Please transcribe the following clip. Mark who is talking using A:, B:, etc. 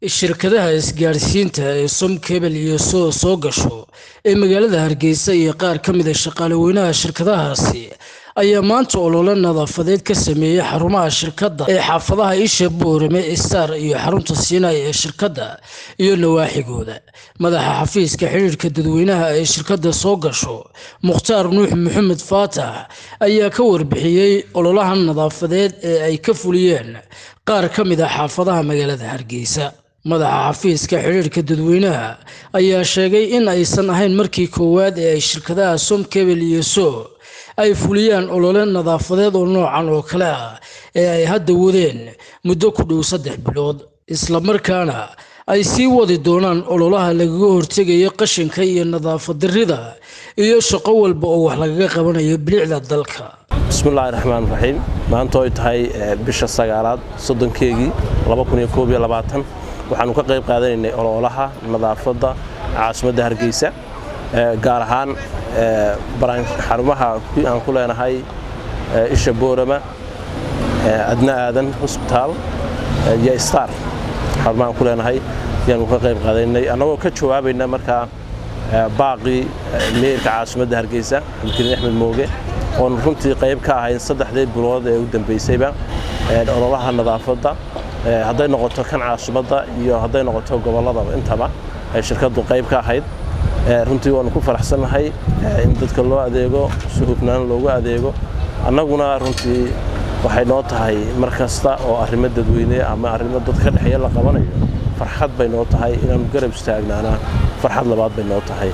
A: shirkadaha isgaarsiinta ee Somcable iyo soo gasho ee magaalada Hargeysa iyo qaar ka mid ah shaqaaleynaha shirkadahaasi ayaa maanta olole nadaafadeed ka sameeyay xarumaha shirkadda ee xaafadaha Isha Boorame Star iyo xarunta Siinay ee shirkadda iyo nawaaxigooda. Madaxa xafiiska xiriirka dadweynaha ee shirkadda soo gasho Mukhtaar Nuux Maxamed Faatax ayaa ka warbixiyay ololahan nadaafadeed ee ay ka fuliyeen qaar ka mid ah xaafadaha magaalada Hargeysa. Madaxa xafiiska xiriirka dadweynaha ayaa sheegay in aysan ahayn markii koowaad ee ay shirkadaha Somcable iyo ay fuliyaan olole nadaafadeed oo noocan oo kale ah ee ay hadda wadeen muddo ku dhow 3 bilood, isla markaana ay sii wadi doonaan ololaha lagaga hortagayo qashinka iyo nadaafad darrida iyo shaqo walba oo wax lagaga qabanayo bilicda dalka.
B: Bismillahir Rahmanir Rahiim. Maanta oo tahay bisha 9aad 30keegii 2021 waxaanu ka qayb qaadanaynay ololaha nadaafadda caasimadda Hargeysa gaar ahaan xarumaha aan ku leenahay Isha Boorame Adna Aadan Hospital iyo Star xarumaha ku leenahay ayaan ka qayb qaadanaynay anagoo ka jawaabayna markaa baaqi meerka caasimadda Hargeysa Abdulkariim Axmed Mooge oo runtii qayb ka ahayn 3 bilood ee u dambeysayba ololaha nadaafadda hadday noqoto kan caasimadda iyo hadday noqoto gobolladaba intaba ay shirkaddu qayb ka ahayd. runtii waan ku faraxsanahay in dadka loo adeego si hufnaan loogu adeego annaguna runtii waxay noo tahay markasta oo arrimo dadweyne ama arrimo dadka dhexeeya la qabanayo farxad bay noo tahay inaan garab istaagnaana farxad labaad bay noo tahay